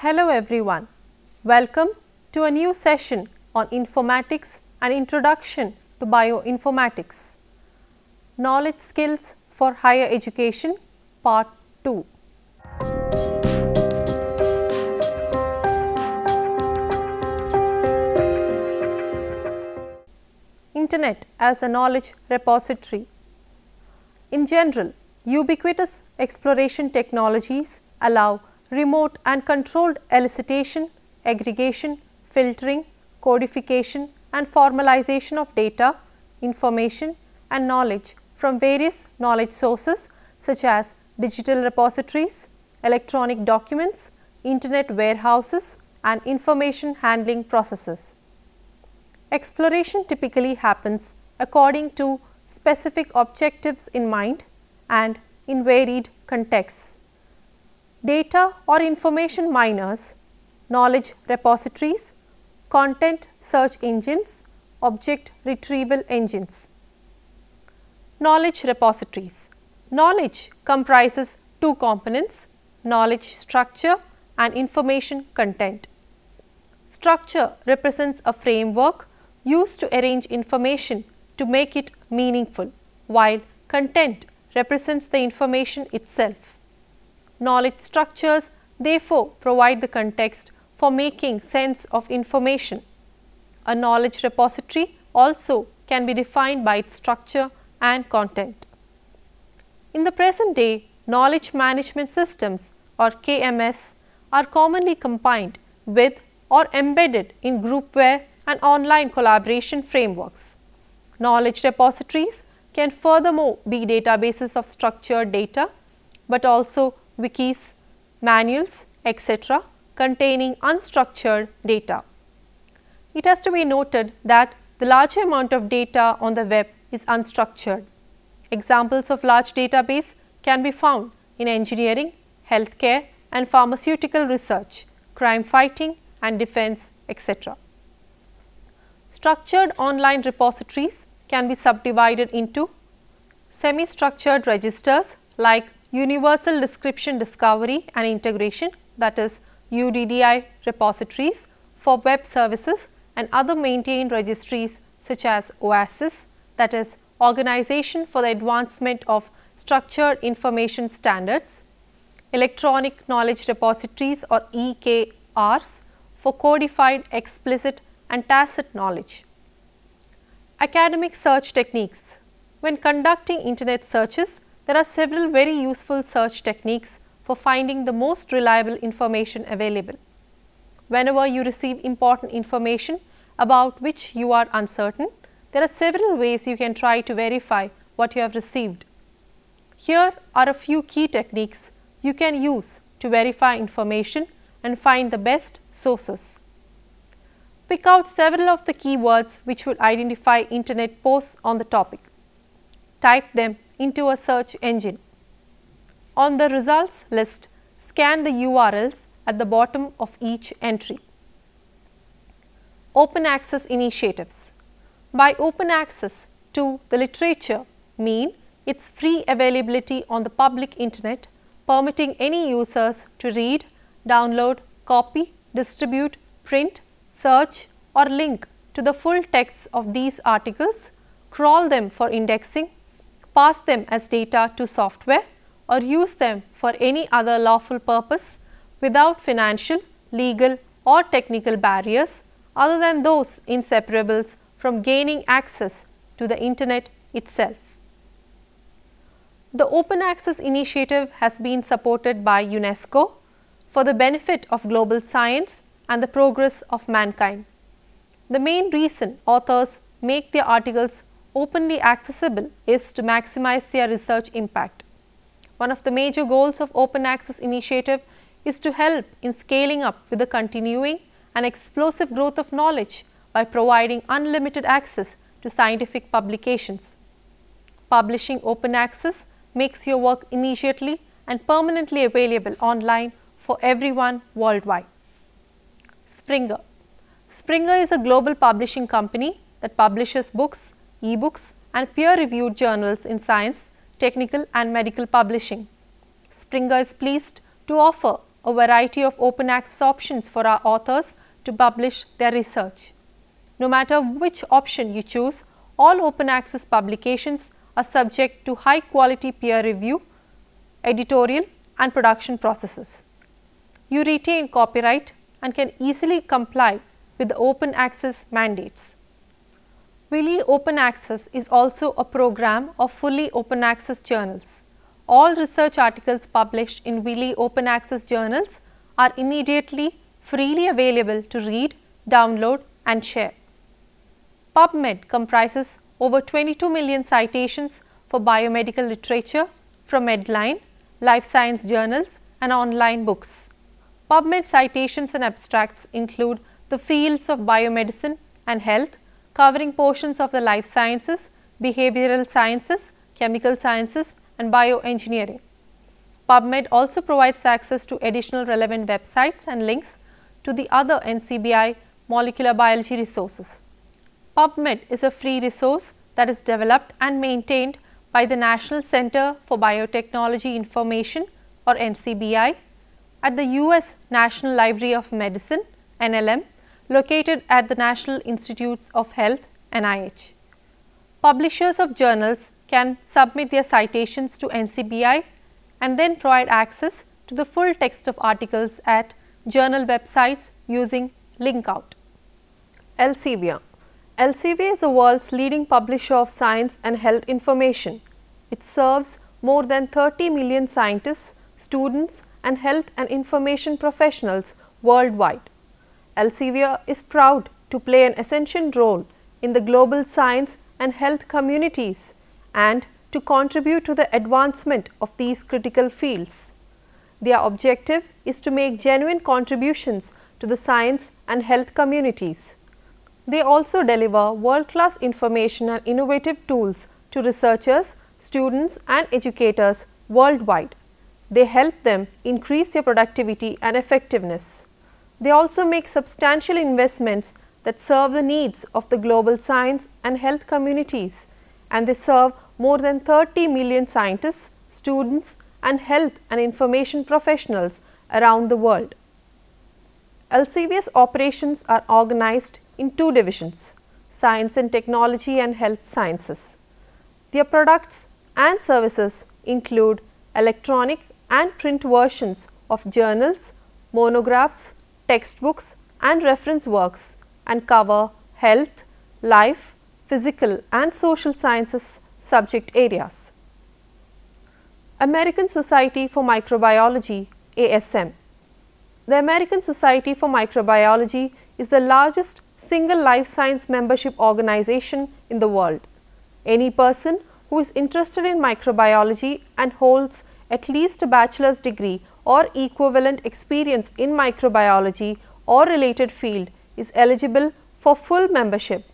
Hello everyone, welcome to a new session on Informatics and Introduction to Bioinformatics. Knowledge Skills for Higher Education Part 2. Internet as a knowledge repository. In general, ubiquitous exploration technologies allow remote and controlled elicitation, aggregation, filtering, codification and formalization of data, information and knowledge from various knowledge sources such as digital repositories, electronic documents, internet warehouses and information handling processes. Exploration typically happens according to specific objectives in mind and in varied contexts. Data or information miners, knowledge repositories, content search engines, object retrieval engines. Knowledge repositories. Knowledge comprises two components, knowledge structure and information content. Structure represents a framework used to arrange information to make it meaningful, while content represents the information itself. Knowledge structures therefore provide the context for making sense of information. A knowledge repository also can be defined by its structure and content. In the present day, knowledge management systems or KMS are commonly combined with or embedded in groupware and online collaboration frameworks. Knowledge repositories can furthermore be databases of structured data, but also wikis, manuals, etc. containing unstructured data. It has to be noted that the larger amount of data on the web is unstructured. Examples of large database can be found in engineering, healthcare and pharmaceutical research, crime fighting and defense, etc. Structured online repositories can be subdivided into semi-structured registers like Universal Description Discovery and Integration, that is UDDI repositories for web services and other maintained registries such as OASIS, that is Organization for the Advancement of Structured Information Standards, Electronic Knowledge Repositories or EKRs for codified explicit and tacit knowledge. Academic search techniques. When conducting internet searches, there are several very useful search techniques for finding the most reliable information available. Whenever you receive important information about which you are uncertain, there are several ways you can try to verify what you have received. Here are a few key techniques you can use to verify information and find the best sources. Pick out several of the keywords which would identify internet posts on the topic. Type them into a search engine. On the results list, scan the URLs at the bottom of each entry. Open access initiatives. By open access to the literature mean its free availability on the public internet, permitting any users to read, download, copy, distribute, print, search or link to the full texts of these articles, crawl them for indexing, pass them as data to software or use them for any other lawful purpose without financial, legal or technical barriers other than those inseparables from gaining access to the internet itself. The Open Access Initiative has been supported by UNESCO for the benefit of global science and the progress of mankind. The main reason authors make their articles openly accessible is to maximize their research impact. One of the major goals of Open Access Initiative is to help in scaling up with the continuing and explosive growth of knowledge by providing unlimited access to scientific publications. Publishing open access makes your work immediately and permanently available online for everyone worldwide. Springer. Springer is a global publishing company that publishes books, e-books and peer-reviewed journals in science, technical and medical publishing. Springer is pleased to offer a variety of open access options for our authors to publish their research. No matter which option you choose, all open access publications are subject to high quality peer review, editorial and production processes. You retain copyright and can easily comply with the open access mandates. Wiley Open Access is also a program of fully open access journals. All research articles published in Wiley Open Access journals are immediately freely available to read, download and share. PubMed comprises over 22 million citations for biomedical literature from Medline, life science journals and online books. PubMed citations and abstracts include the fields of biomedicine and health, covering portions of the life sciences, behavioral sciences, chemical sciences and bioengineering. PubMed also provides access to additional relevant websites and links to the other NCBI molecular biology resources. PubMed is a free resource that is developed and maintained by the National Center for Biotechnology Information or NCBI at the US National Library of Medicine NLM, located at the National Institutes of Health NIH. Publishers of journals can submit their citations to NCBI and then provide access to the full text of articles at journal websites using Linkout. Elsevier. Elsevier is the world's leading publisher of science and health information. It serves more than 30 million scientists, students and health and information professionals worldwide. Elsevier is proud to play an essential role in the global science and health communities and to contribute to the advancement of these critical fields. Their objective is to make genuine contributions to the science and health communities. They also deliver world-class information and innovative tools to researchers, students and educators worldwide. They help them increase their productivity and effectiveness. They also make substantial investments that serve the needs of the global science and health communities, and they serve more than 30 million scientists, students and health and information professionals around the world. Elsevier's operations are organized in two divisions, Science and Technology and Health Sciences. Their products and services include electronic and print versions of journals, monographs, textbooks and reference works and cover health, life, physical and social sciences subject areas. American Society for Microbiology ASM. The American Society for Microbiology is the largest single life science membership organization in the world. Any person who is interested in microbiology and holds at least a bachelor's degree or equivalent experience in microbiology or related field is eligible for full membership.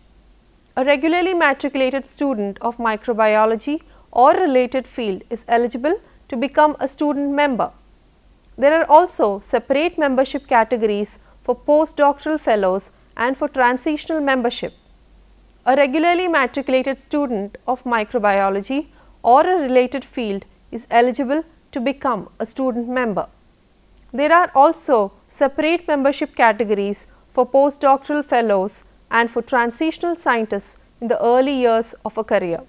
A regularly matriculated student of microbiology or related field is eligible to become a student member. There are also separate membership categories for postdoctoral fellows and for transitional membership. A regularly matriculated student of microbiology or a related field is eligible to become a student member. There are also separate membership categories for postdoctoral fellows and for transitional scientists in the early years of a career.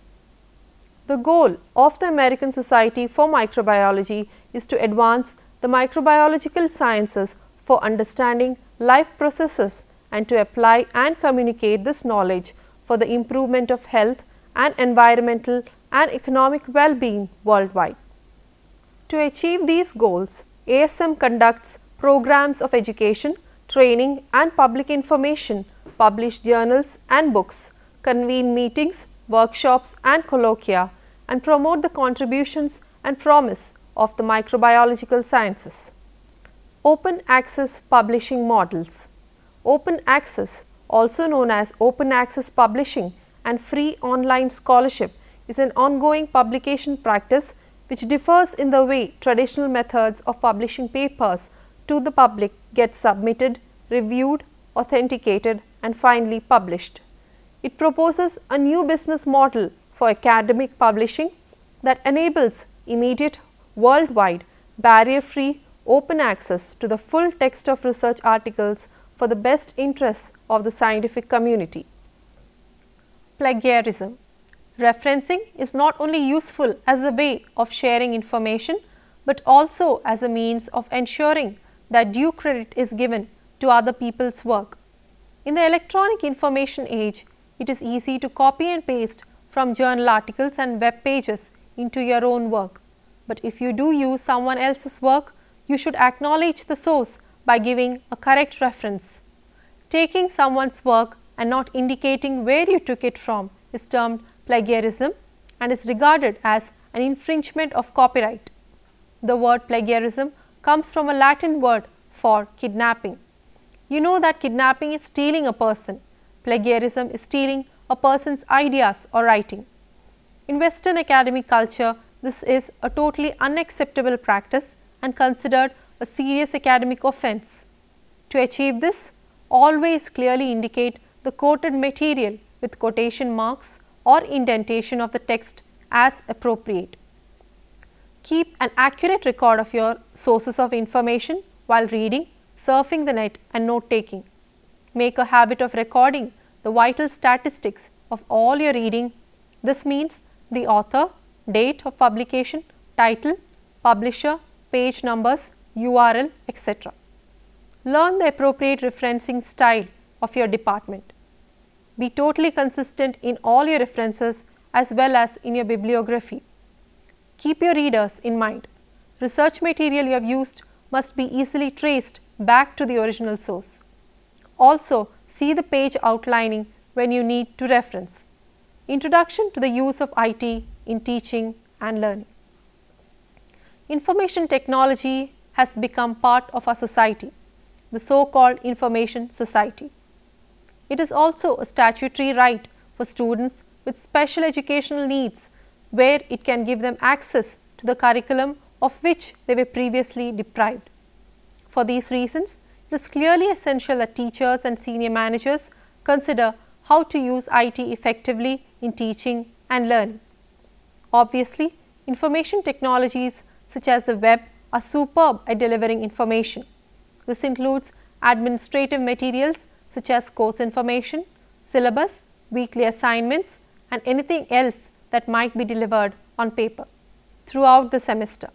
The goal of the American Society for Microbiology is to advance the microbiological sciences for understanding life processes and to apply and communicate this knowledge for the improvement of health and environmental and economic well-being worldwide. To achieve these goals, ASM conducts programs of education, training and public information, publish journals and books, convene meetings, workshops and colloquia, and promote the contributions and promise of the microbiological sciences. Open access publishing models. Open access, also known as open access publishing and free online scholarship, is an ongoing publication practice which differs in the way traditional methods of publishing papers to the public get submitted, reviewed, authenticated and finally published. It proposes a new business model for academic publishing that enables immediate, worldwide, barrier-free, open access to the full text of research articles for the best interests of the scientific community. Plagiarism. Referencing is not only useful as a way of sharing information, but also as a means of ensuring that due credit is given to other people's work. In the electronic information age, it is easy to copy and paste from journal articles and web pages into your own work. But if you do use someone else's work, you should acknowledge the source by giving a correct reference. Taking someone's work and not indicating where you took it from is termed plagiarism and is regarded as an infringement of copyright. The word plagiarism comes from a Latin word for kidnapping. You know that kidnapping is stealing a person. Plagiarism is stealing a person's ideas or writing. In Western academic culture, this is a totally unacceptable practice and considered a serious academic offense. To achieve this, always clearly indicate the quoted material with quotation marks or indentation of the text as appropriate. Keep an accurate record of your sources of information while reading, surfing the net and note-taking. Make a habit of recording the vital statistics of all your reading. This means the author, date of publication, title, publisher, page numbers, URL, etc. Learn the appropriate referencing style of your department. Be totally consistent in all your references as well as in your bibliography. Keep your readers in mind. Research material you have used must be easily traced back to the original source. Also, see the page outlining when you need to reference. Introduction to the use of IT in teaching and learning. Information technology has become part of our society, the so-called information society. It is also a statutory right for students with special educational needs, where it can give them access to the curriculum of which they were previously deprived. For these reasons, it is clearly essential that teachers and senior managers consider how to use IT effectively in teaching and learning. Obviously, information technologies such as the web are superb at delivering information. This includes administrative materials such as course information, syllabus, weekly assignments and anything else that might be delivered on paper throughout the semester.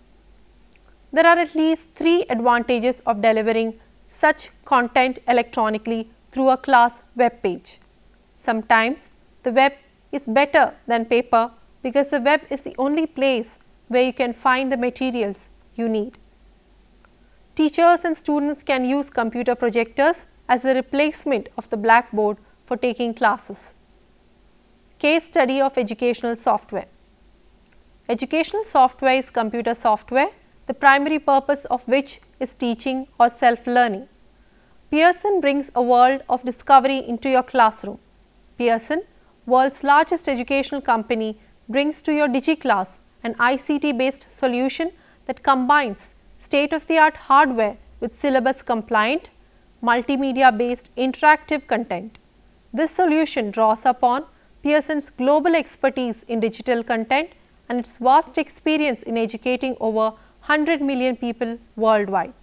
There are at least 3 advantages of delivering such content electronically through a class web page. Sometimes the web is better than paper because the web is the only place where you can find the materials you need. Teachers and students can use computer projectors as a replacement of the blackboard for taking classes. Case study of educational software. Educational software is computer software, the primary purpose of which is teaching or self-learning. Pearson brings a world of discovery into your classroom. Pearson, world's largest educational company, brings to your DigiClass an ICT-based solution that combines state-of-the-art hardware with syllabus-compliant, multimedia-based interactive content. This solution draws upon Pearson's global expertise in digital content and its vast experience in educating over 100 million people worldwide.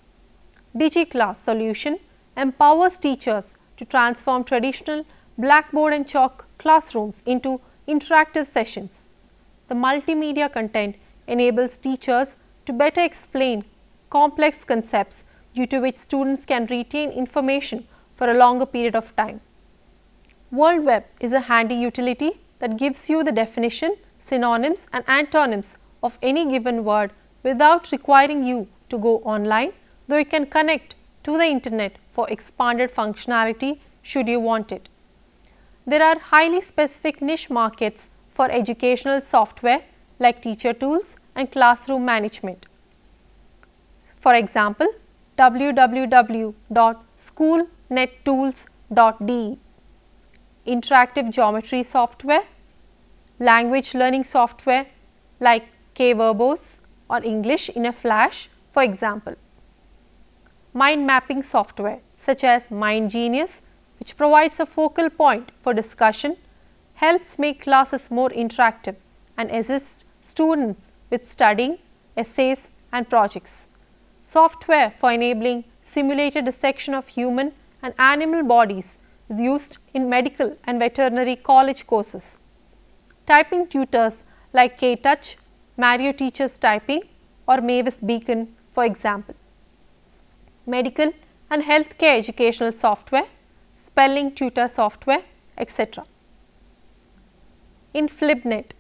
DigiClass solution empowers teachers to transform traditional blackboard and chalk classrooms into interactive sessions. The multimedia content enables teachers to better explain complex concepts, due to which students can retain information for a longer period of time. World Web is a handy utility that gives you the definition, synonyms and antonyms of any given word without requiring you to go online, though it can connect to the internet for expanded functionality should you want it. There are highly specific niche markets for educational software like teacher tools and classroom management. For example, www.schoolnettools.de, interactive geometry software, language learning software like K-Verbose or English in a Flash, for example. Mind mapping software such as MindGenius, which provides a focal point for discussion, helps make classes more interactive and assists students with studying, essays and projects. Software for enabling simulated dissection of human and animal bodies is used in medical and veterinary college courses. Typing tutors like KTouch, Mario Teaches Typing or Mavis Beacon for example. Medical and healthcare educational software, spelling tutor software, etc. INFLibNet,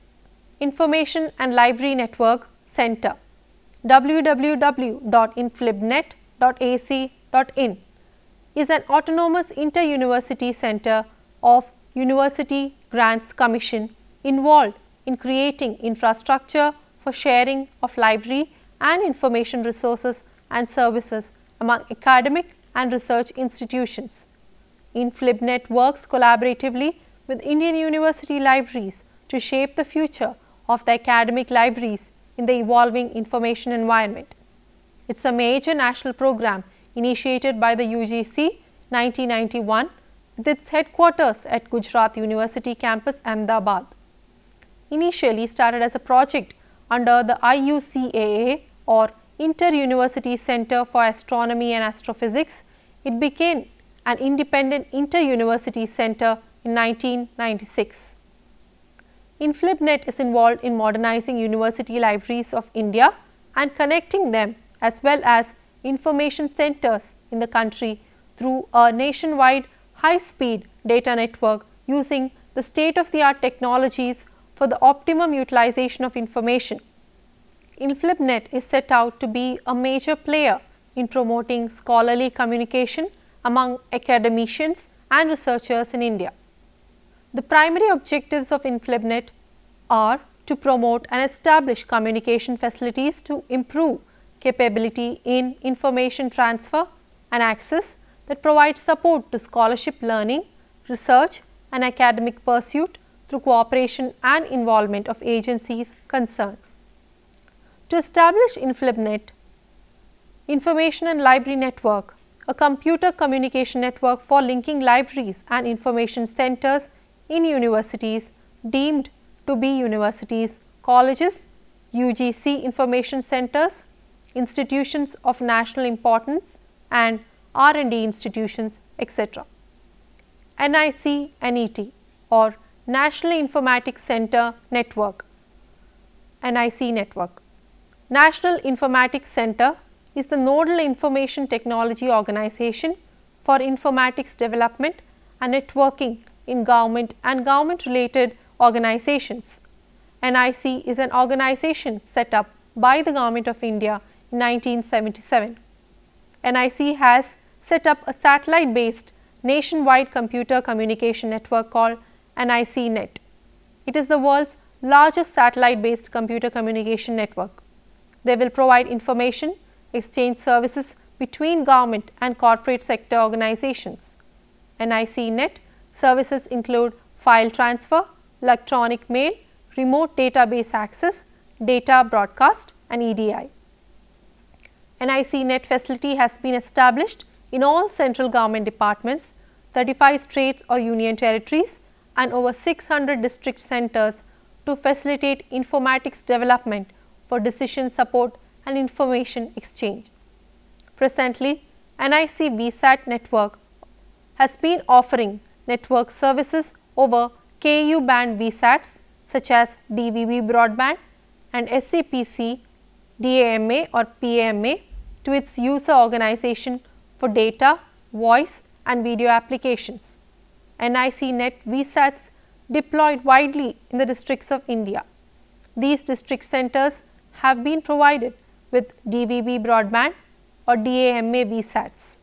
Information and Library Network Center, www.inflibnet.ac.in is an autonomous inter-university center of University Grants Commission involved in creating infrastructure for sharing of library and information resources and services among academic and research institutions. INFLibNet works collaboratively with Indian university libraries to shape the future of the academic libraries in the evolving information environment. It is a major national program initiated by the UGC 1991 with its headquarters at Gujarat University campus Ahmedabad. Initially started as a project under the IUCAA or Inter-University Center for Astronomy and Astrophysics, it became an independent inter-university center in 1996. INFLibNet is involved in modernizing university libraries of India and connecting them as well as information centers in the country through a nationwide high-speed data network using the state-of-the-art technologies for the optimum utilization of information. INFLibNet is set out to be a major player in promoting scholarly communication among academicians and researchers in India. The primary objectives of INFLibNet are to promote and establish communication facilities to improve capability in information transfer and access that provides support to scholarship learning, research and academic pursuit through cooperation and involvement of agencies concerned. To establish INFLibNet, Information and Library Network, a computer communication network for linking libraries and information centers in universities deemed to be universities, colleges, UGC information centers, institutions of national importance and R&D institutions, etc. NIC-NET or National Informatics Center Network, NIC network. National Informatics Center is the nodal information technology organization for informatics development and networking in government and government related organizations. NIC is an organization set up by the Government of India in 1977. NIC has set up a satellite based nationwide computer communication network called NIC-NET. It is the world's largest satellite based computer communication network. They will provide information exchange services between government and corporate sector organizations. NIC-NET services include file transfer, electronic mail, remote database access, data broadcast and EDI. NIC-NET facility has been established in all central government departments, 35 states or union territories and over 600 district centers to facilitate informatics development for decision support and information exchange. Presently, NIC VSAT network has been offering network services over KU band VSATs such as DVB broadband and SCPC, DAMA or PAMA to its user organization for data, voice and video applications. NIC-NET VSATs deployed widely in the districts of India. These district centers have been provided with DVB broadband or DAMA VSATs.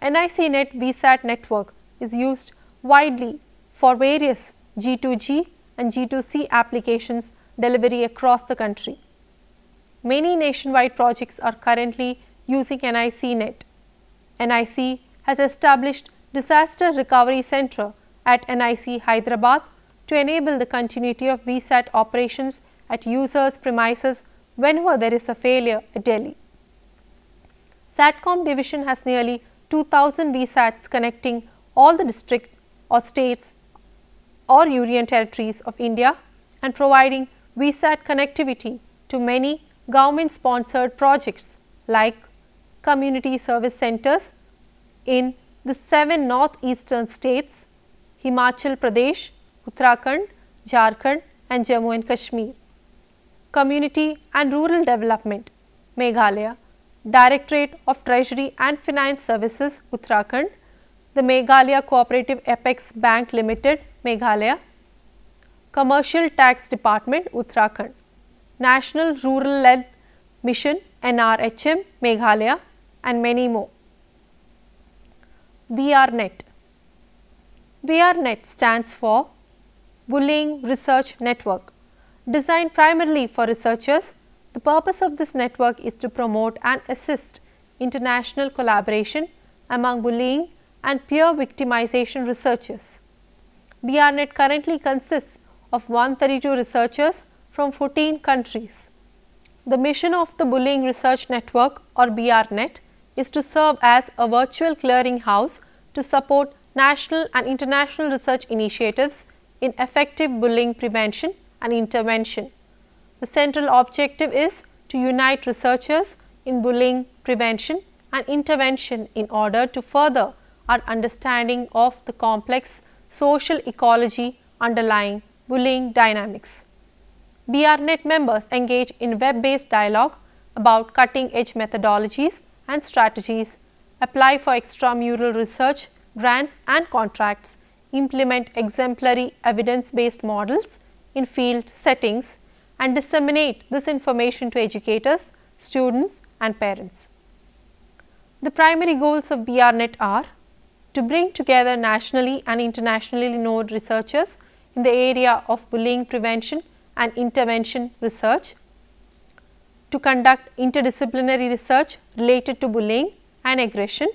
NIC-NET VSAT network is used widely for various G2G and G2C applications delivery across the country. Many nationwide projects are currently using NIC-NET. NIC has established Disaster Recovery Center at NIC Hyderabad to enable the continuity of VSAT operations at users' premises whenever there is a failure at Delhi. SATCOM division has nearly 2000 VSATs connecting all the district or states or union territories of India and providing VSAT connectivity to many government sponsored projects like community service centers in the 7 northeastern states Himachal Pradesh, Uttarakhand, Jharkhand and Jammu and Kashmir. Community and Rural Development, Meghalaya, Directorate of Treasury and Finance Services, Uttarakhand, the Meghalaya Cooperative Apex Bank Limited, Meghalaya, Commercial Tax Department, Uttarakhand, National Rural Health Mission, NRHM, Meghalaya and many more. BRNET. BRNET stands for Bullying Research Network. Designed primarily for researchers, the purpose of this network is to promote and assist international collaboration among bullying and peer victimization researchers. BRNET currently consists of 132 researchers from 14 countries. The mission of the Bullying Research Network or BRNET is to serve as a virtual clearinghouse to support national and international research initiatives in effective bullying prevention and intervention. The central objective is to unite researchers in bullying prevention and intervention in order to further our understanding of the complex social ecology underlying bullying dynamics. BRNET members engage in web-based dialogue about cutting-edge methodologies and strategies, apply for extramural research, grants and contracts, implement exemplary evidence-based models in field settings and disseminate this information to educators, students and parents. The primary goals of BRNET are to bring together nationally and internationally known researchers in the area of bullying prevention and intervention research, to conduct interdisciplinary research related to bullying and aggression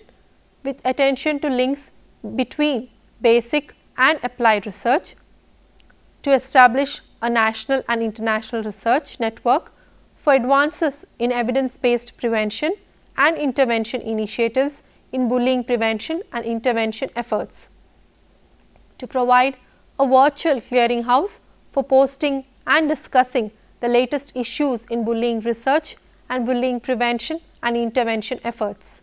with attention to links between basic and applied research, to establish a national and international research network for advances in evidence-based prevention and intervention initiatives in bullying prevention and intervention efforts, to provide a virtual clearinghouse for posting and discussing the latest issues in bullying research and bullying prevention and intervention efforts,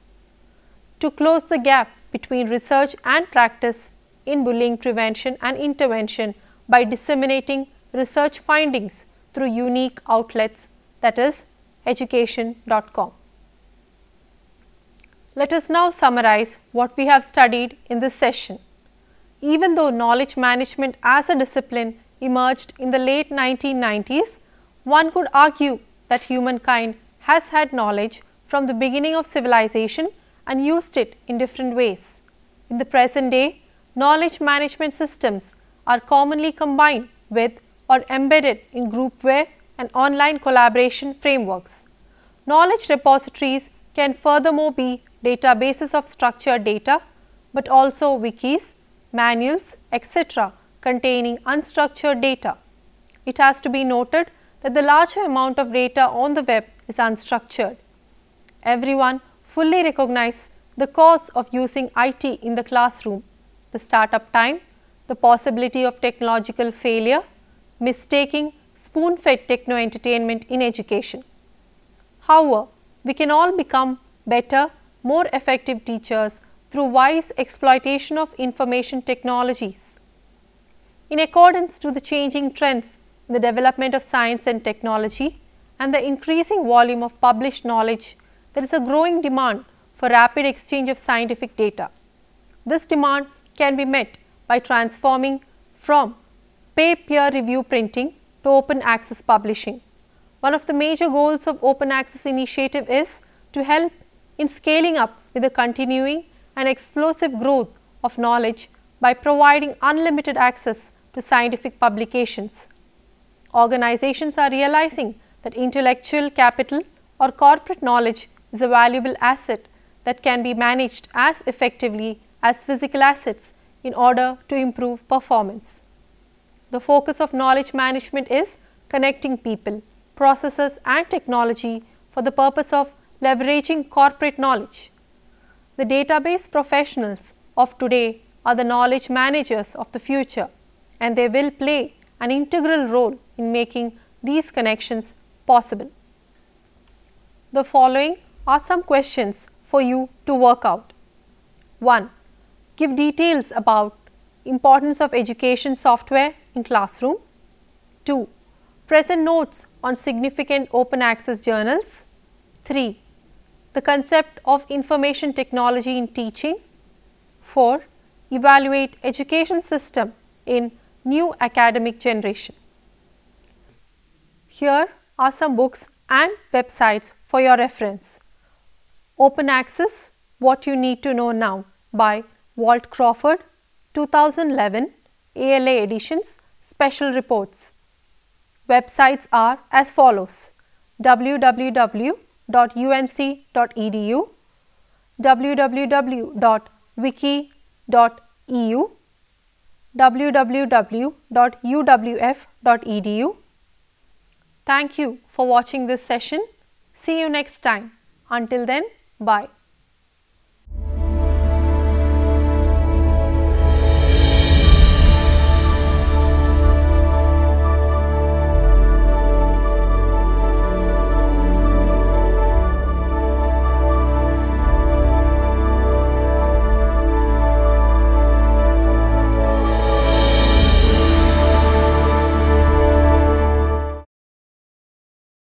to close the gap between research and practice in bullying prevention and intervention by disseminating research findings through unique outlets, that is education.com. Let us now summarize what we have studied in this session. Even though knowledge management as a discipline emerged in the late 1990s, one could argue that humankind has had knowledge from the beginning of civilization and used it in different ways. In the present day, knowledge management systems are commonly combined with or embedded in groupware and online collaboration frameworks. Knowledge repositories can furthermore be databases of structured data, but also wikis, manuals, etc. containing unstructured data. It has to be noted that the larger amount of data on the web is unstructured. Everyone fully recognizes the cost of using IT in the classroom, the startup time, the possibility of technological failure, mistaking spoon-fed techno entertainment in education. However, we can all become better, more effective teachers through wise exploitation of information technologies. In accordance to the changing trends in the development of science and technology and the increasing volume of published knowledge, there is a growing demand for rapid exchange of scientific data. This demand can be met by transforming from pay peer review printing to open access publishing. One of the major goals of open access initiative is to help in scaling up with the continuing and explosive growth of knowledge by providing unlimited access to scientific publications. Organizations are realizing that intellectual capital or corporate knowledge is a valuable asset that can be managed as effectively as physical assets in order to improve performance. The focus of knowledge management is connecting people, processes and technology for the purpose of leveraging corporate knowledge. The database professionals of today are the knowledge managers of the future, and they will play an integral role in making these connections possible. The following are some questions for you to work out. 1. Give details about importance of education software in classroom. 2. Present notes on significant open access journals. 3. The concept of information technology in teaching. 4. Evaluate education system in new academic generation. Here are some books and websites for your reference. Open Access, What You Need to Know Now by Walt Crawford, 2011, ALA editions, special reports. Websites are as follows: www.unc.edu, www.wiki.eu, www.uwf.edu. Thank you for watching this session. See you next time. Until then, bye.